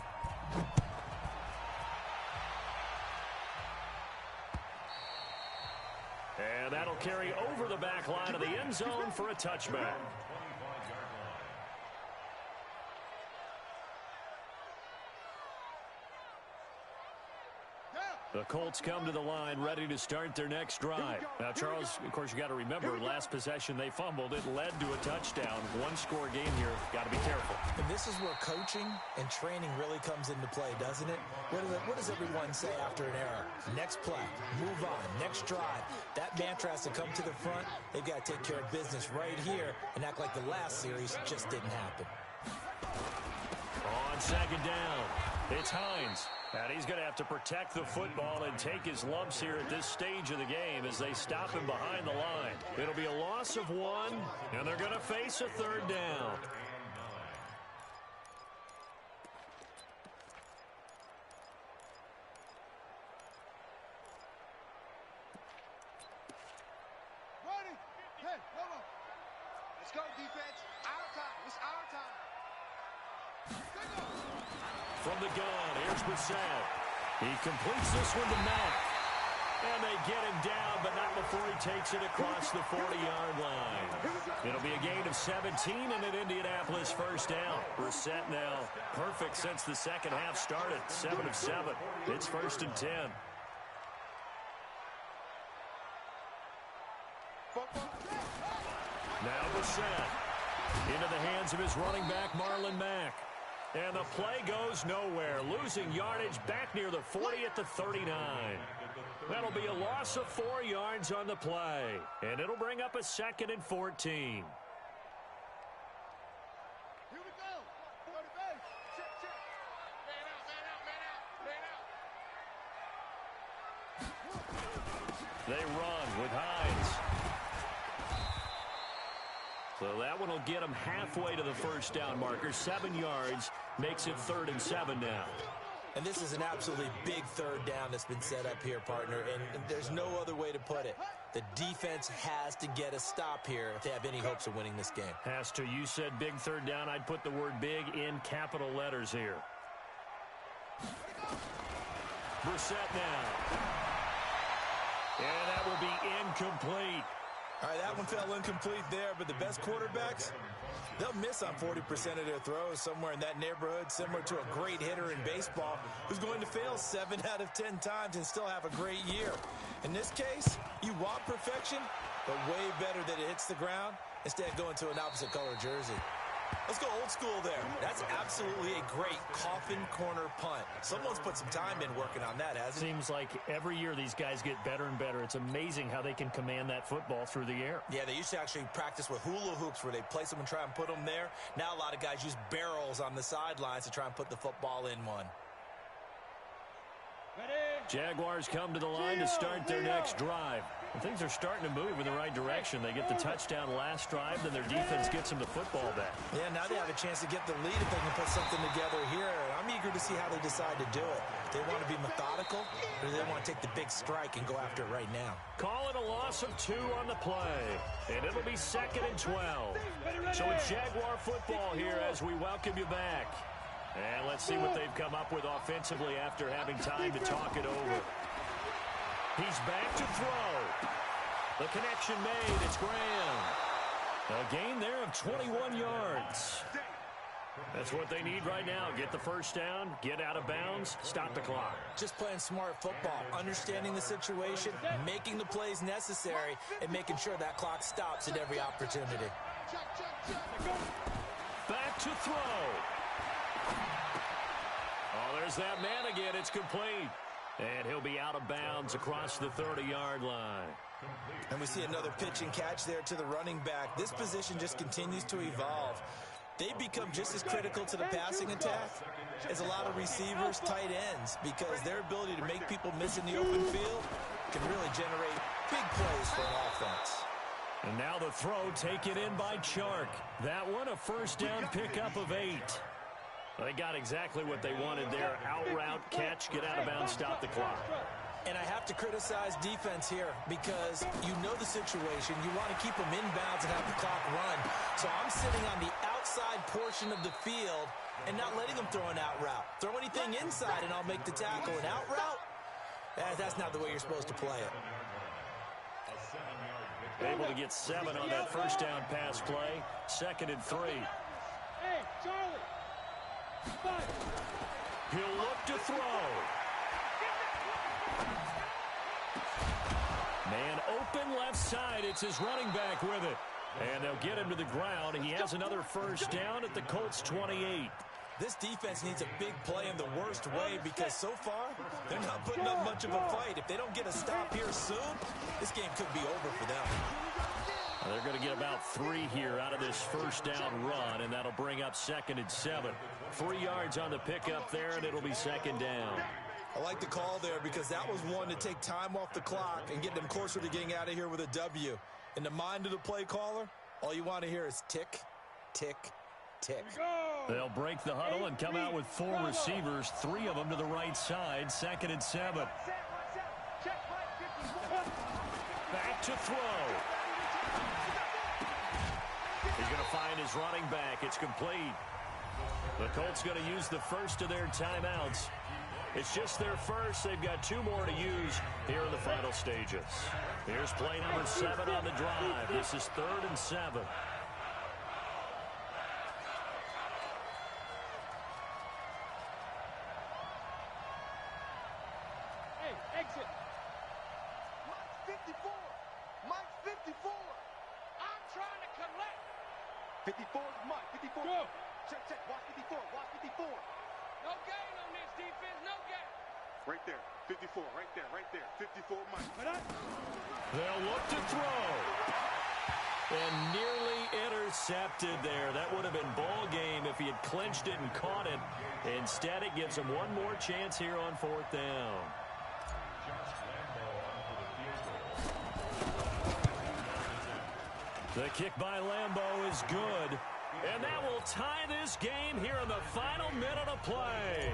And that'll carry over the back line of the end zone for a touchback. The Colts come to the line ready to start their next drive. Now, Charles, of course, you got to remember, last possession they fumbled. It led to a touchdown. One-score game here. Got to be careful. And this is where coaching and training really comes into play, doesn't it? What does everyone say after an error? Next play, move on, next drive. That mantra has to come to the front. They've got to take care of business right here and act like the last series just didn't happen. On second down, it's Hines. And he's going to have to protect the football and take his lumps here at this stage of the game as they stop him behind the line. It'll be a loss of 1, and they're going to face a third down. Ready? Hey, come on. Let's go, defense. Our time. It's our time. From the gun, here's Brissett. He completes this one to Mack. And they get him down, but not before he takes it across the 40-yard line. It'll be a gain of 17 and an Indianapolis first down. Brissett now perfect since the second half started. 7 of 7. It's 1st and 10. Now Brissett into the hands of his running back, Marlon Mack. And the play goes nowhere, losing yardage back near the 40 at the 39. That'll be a loss of 4 yards on the play, and it'll bring up a 2nd and 14. Here we go. Go to base. Check. Man out. They run with Hines. So that one will get them halfway to the first down marker. 7 yards makes it 3rd and 7 now. And this is an absolutely big third down that's been set up here, partner, and there's no other way to put it. The defense has to get a stop here if they have any hopes of winning this game. Has to. You said big third down. I'd put the word big in capital letters here. Brissett now. And that will be incomplete. All right, that one fell incomplete there, but the best quarterbacks, they'll miss on 40% of their throws, somewhere in that neighborhood, similar to a great hitter in baseball who's going to fail 7 out of 10 times and still have a great year. In this case, you want perfection, but way better that it hits the ground instead of going to an opposite color jersey. Let's go old school there. That's absolutely a great coffin corner punt. Someone's put some time in working on that, hasn't it? Seems like every year these guys get better and better. It's amazing how they can command that football through the air. Yeah, they used to actually practice with hula hoops where they place them and try and put them there. Now a lot of guys use barrels on the sidelines to try and put the football in one. Jaguars come to the line to start their next drive. And things are starting to move in the right direction. They get the touchdown last drive, then their defense gets them the football back. Yeah, now they have a chance to get the lead if they can put something together here. I'm eager to see how they decide to do it. They want to be methodical, or do they want to take the big strike and go after it right now? Call it a loss of 2 on the play, and it'll be 2nd and 12. So it's Jaguar football here as we welcome you back. And let's see what they've come up with offensively after having time to talk it over. He's back to throw. The connection made. It's Graham. A gain there of 21 yards. That's what they need right now. Get the first down, get out of bounds, stop the clock. Just playing smart football, understanding the situation, making the plays necessary, and making sure that clock stops at every opportunity. Back to throw. Oh, there's that man again. It's complete. And he'll be out of bounds across the 30-yard line. And we see another pitch and catch there to the running back. This position just continues to evolve. They become just as critical to the passing attack as a lot of receivers, tight ends, because their ability to make people miss in the open field can really generate big plays for an offense. And now the throw taken in by Chark. That one, a first down pickup of 8. They got exactly what they wanted there. Out route, catch, get out of bounds, stop the clock. And I have to criticize defense here because you know the situation. You want to keep them inbounds and have the clock run. So I'm sitting on the outside portion of the field and not letting them throw an out route. Throw anything inside and I'll make the tackle. An out route? That's not the way you're supposed to play it. Able to get 7 on that first down pass play. 2nd and 3. Hey, Charlie. He'll look to throw. Man open left side. It's his running back with it. And they'll get him to the ground. He has another first down at the Colts 28. This defense needs a big play in the worst way because so far, they're not putting up much of a fight. If they don't get a stop here soon, this game could be over for them. They're going to get about 3 here out of this first down run, and that'll bring up 2nd and 7. 3 yards on the pickup there, and it'll be 2nd down. I like the call there because that was one to take time off the clock and get them closer to getting out of here with a W. In the mind of the play caller, all you want to hear is tick, tick, tick. They'll break the huddle and come out with 4 receivers, 3 of them to the right side, 2nd and 7. Back to throw. He's going to find his running back. It's complete. The Colts going to use the first of their timeouts. It's just their first. They've got 2 more to use here in the final stages. Here's play number 7 on the drive. This is 3rd and 7. Hey, exit. Mike's 54. Mike's 54. I'm trying to collect. 54 is Mike. 54. Go. Check, check. Watch 54. Watch 54. No gain on this defense. No gain. Right there. 54. Right there. Right there. 54 Mike. They'll look to throw. And nearly intercepted there. That would have been ball game if he had clinched it and caught it. Instead, it gives him one more chance here on 4th down. The kick by Lambeau is good. And that will tie this game here in the final minute of play.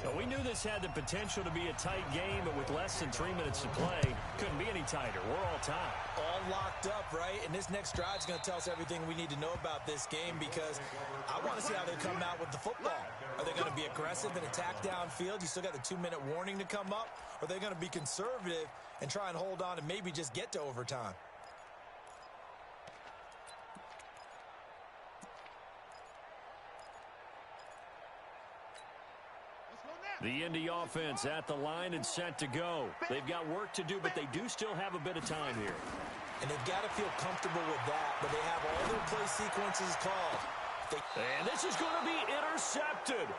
So we knew this had the potential to be a tight game, but with less than 3 minutes to play, couldn't be any tighter. We're all tied. All locked up, right? And this next drive is going to tell us everything we need to know about this game, because I want to see how they come out with the football. Are they going to be aggressive and attack downfield? You still got the 2-minute warning to come up. Or are they going to be conservative and try and hold on and maybe just get to overtime? The Indy offense at the line and set to go. They've got work to do, but they do still have a bit of time here. And they've got to feel comfortable with that, but they have all their play sequences called. And this is going to be intercepted.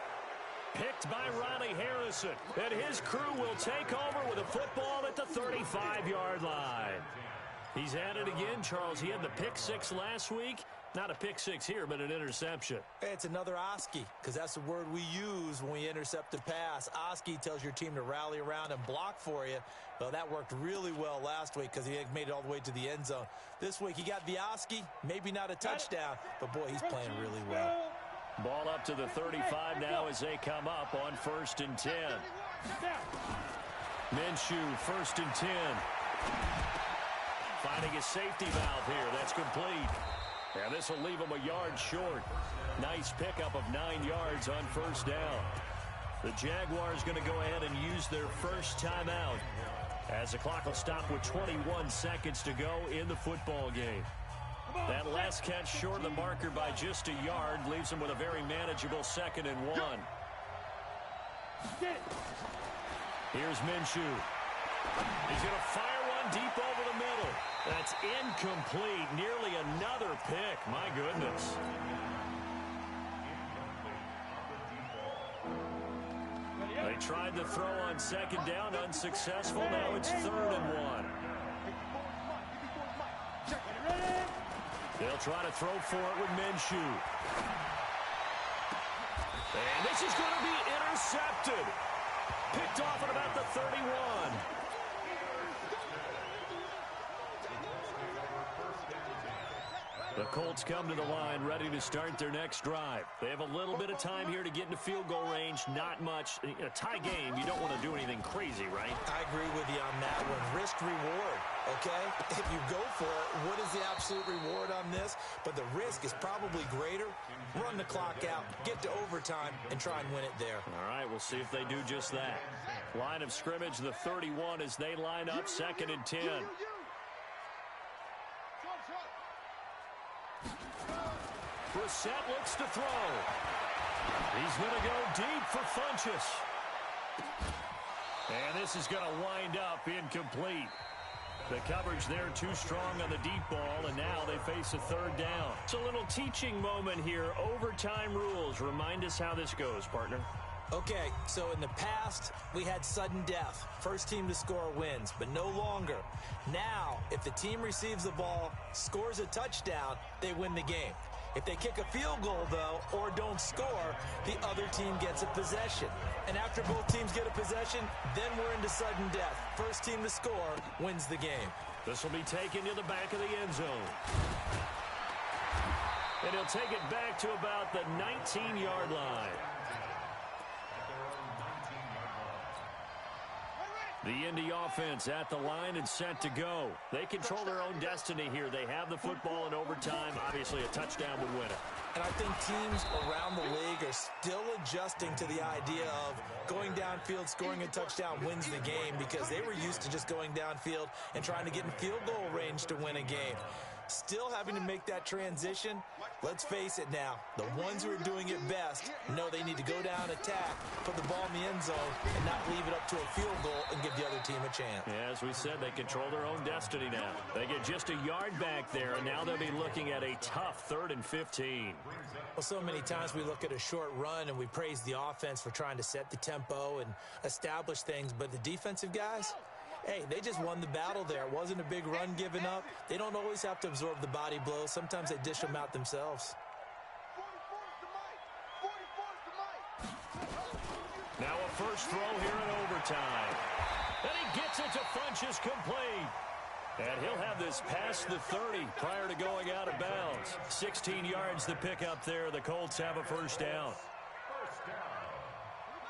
Picked by Ronnie Harrison. And his crew will take over with a football at the 35-yard line. He's at it again, Charles. He had the pick 6 last week. Not a pick 6 here, but an interception. It's another Oski, because that's the word we use when we intercept a pass. Oski tells your team to rally around and block for you. Well, that worked really well last week because he made it all the way to the end zone. This week, he got the Oski, maybe not a touchdown, but, boy, he's playing really well. Ball up to the 35 now as they come up on 1st and 10. Minshew, 1st and 10. Finding a safety valve here. That's complete. And this will leave him a yard short. Nice pickup of 9 yards on 1st down. The Jaguars going to go ahead and use their first timeout as the clock will stop with 21 seconds to go in the football game. That last catch short of the marker by just a yard leaves him with a very manageable 2nd and 1. Here's Minshew. He's going to fire one deep over the middle. That's incomplete. Nearly another pick. My goodness. They tried to throw on 2nd down. Unsuccessful. Now it's 3rd and 1. They'll try to throw for it with Minshew. And this is going to be intercepted. Picked off at about the 31. The Colts come to the line ready to start their next drive. They have a little bit of time here to get into field goal range. Not much. In a tie game, you don't want to do anything crazy, right? I agree with you on that one. Risk-reward, okay? If you go for it, what is the absolute reward on this? But the risk is probably greater. Run the clock out, get to overtime, and try and win it there. All right, we'll see if they do just that. Line of scrimmage, the 31 as they line up, 2nd and 10. Brissett looks to throw. He's going to go deep for Funchess. And this is going to wind up incomplete. The coverage there too strong on the deep ball, and now they face a 3rd down. It's a little teaching moment here. Overtime rules. Remind us how this goes, partner. Okay, so in the past, we had sudden death. First team to score wins, but no longer. Now, if the team receives the ball, scores a touchdown, they win the game. If they kick a field goal, though, or don't score, the other team gets a possession. And after both teams get a possession, then we're into sudden death. First team to score wins the game. This will be taken to the back of the end zone. And he'll take it back to about the 19-yard line. The Indy offense at the line and set to go. They control their own destiny here. They have the football in overtime. Obviously, a touchdown would win it. And I think teams around the league are still adjusting to the idea of going downfield, scoring a touchdown wins the game, because they were used to just going downfield and trying to get in field goal range to win a game. Still having to make that transition. Let's face it now, the ones who are doing it best know they need to go down, attack, put the ball in the end zone, and not leave it up to a field goal and give the other team a chance. Yeah, as we said, they control their own destiny now. They get just a yard back there, and now they'll be looking at a tough 3rd and 15. Well, so many times we look at a short run and we praise the offense for trying to set the tempo and establish things, but the defensive guys, hey, they just won the battle there. It wasn't a big run given up. They don't always have to absorb the body blows. Sometimes they dish them out themselves. Now a first throw here in overtime. And he gets it to Funchess complete. And he'll have this past the 30 prior to going out of bounds. 16 yards to pick up there. The Colts have a first down.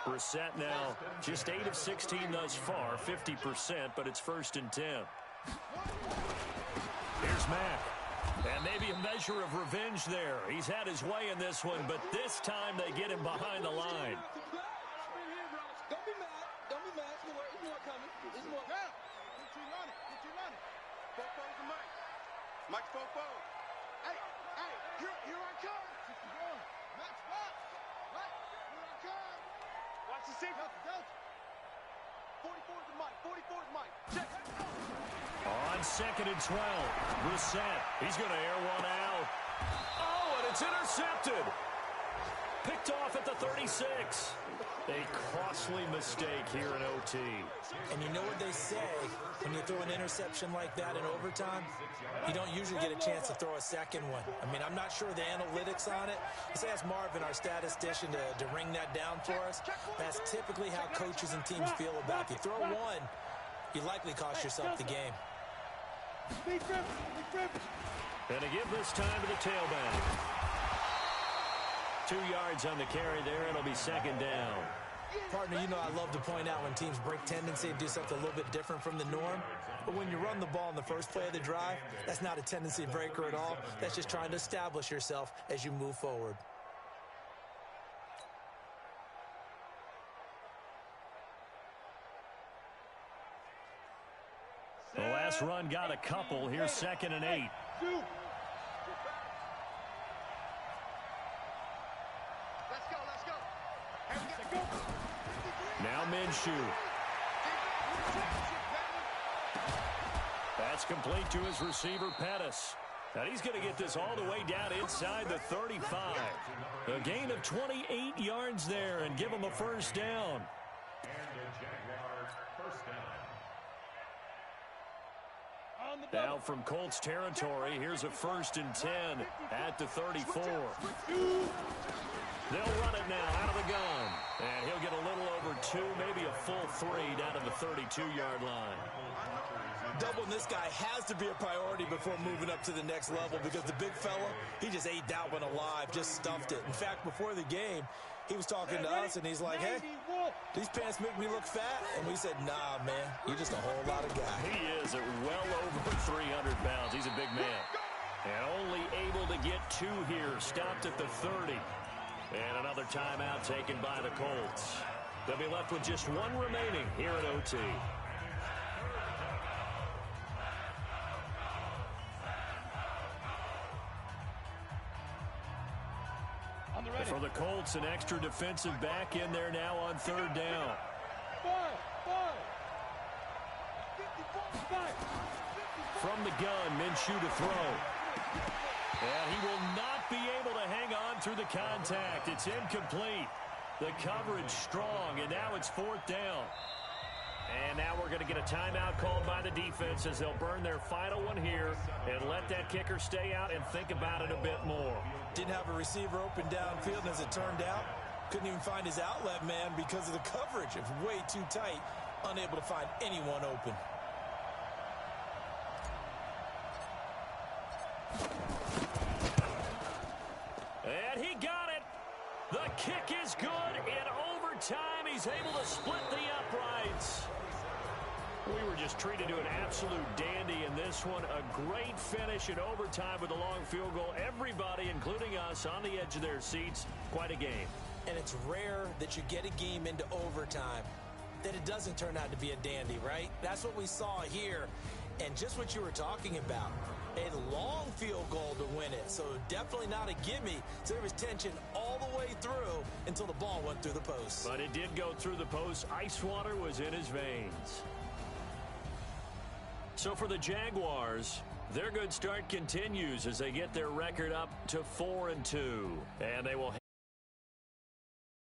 Brissett now just 8 of 16 thus far, 50%, but it's 1st and 10. Here's Mack. And maybe a measure of revenge there. He's had his way in this one, but this time they get him behind the line. Don't be mad. Don't be mad. There's more coming. There's more. Now, get you running. Get you running. Four-fours to Mike. Mike's four-four. Hey, here I come. Max box. Right, here I come. Watch the sequence. Delta. 44's to Mike. 44's Mike. Check. On 2nd and 12, Brissett. He's going to air one out. Oh, and it's intercepted. Picked off at the 36. A costly mistake here in OT. And you know what they say, when you throw an interception like that in overtime, you don't usually get a chance to throw a second one. I mean, I'm not sure the analytics on it. Let's ask Marvin, our statistician, to ring that down for us. That's typically how coaches and teams feel about you. Throw one, you likely cost yourself the game. And to give this time to the tailback. 2 yards on the carry there. It'll be 2nd down. Partner, you know I love to point out when teams break tendency and do something a little bit different from the norm. But when you run the ball in the first play of the drive, that's not a tendency breaker at all. That's just trying to establish yourself as you move forward. The last run got a couple. Here's 2nd and 8. Now Minshew. That's complete to his receiver, Pettis. And he's going to get this all the way down inside the 35. A gain of 28 yards there and give him a first down. Now from Colts territory, here's a 1st and 10 at the 34. They'll run it now out of the gun. And he'll get a little over 2, maybe a full 3 down to the 32-yard line. Doubling this guy has to be a priority before moving up to the next level, because the big fella, he just ate that one alive, just stuffed it. In fact, before the game, he was talking to us, and he's like, hey, these pants make me look fat. And we said, nah, man, you're just a whole lot of guy. He is at well over 300 pounds. He's a big man. And only able to get 2 here. Stopped at the 30. And another timeout taken by the Colts. They'll be left with just 1 remaining here at OT. For the Colts, an extra defensive back in there now on 3rd down. From the gun, Minshew to throw. And he will not be able to hang on through the contact. It's incomplete. The coverage strong, and now it's 4th down. And now we're going to get a timeout called by the defense as they'll burn their final one here and let that kicker stay out and think about it a bit more. Didn't have a receiver open downfield, and as it turned out, couldn't even find his outlet man because of the coverage. It was way too tight, unable to find anyone open. And he got it. The kick is good. In overtime, he's able to split the uprights. We were just treated to an absolute dandy in this one. A great finish in overtime with a long field goal. Everybody, including us, on the edge of their seats. Quite a game. And it's rare that you get a game into overtime that it doesn't turn out to be a dandy, right? That's what we saw here. And just what you were talking about, a long field goal to win it. So definitely not a gimme. So there was tension all the way through until the ball went through the post. But it did go through the post. Ice water was in his veins. So for the Jaguars, their good start continues as they get their record up to 4-2. And they will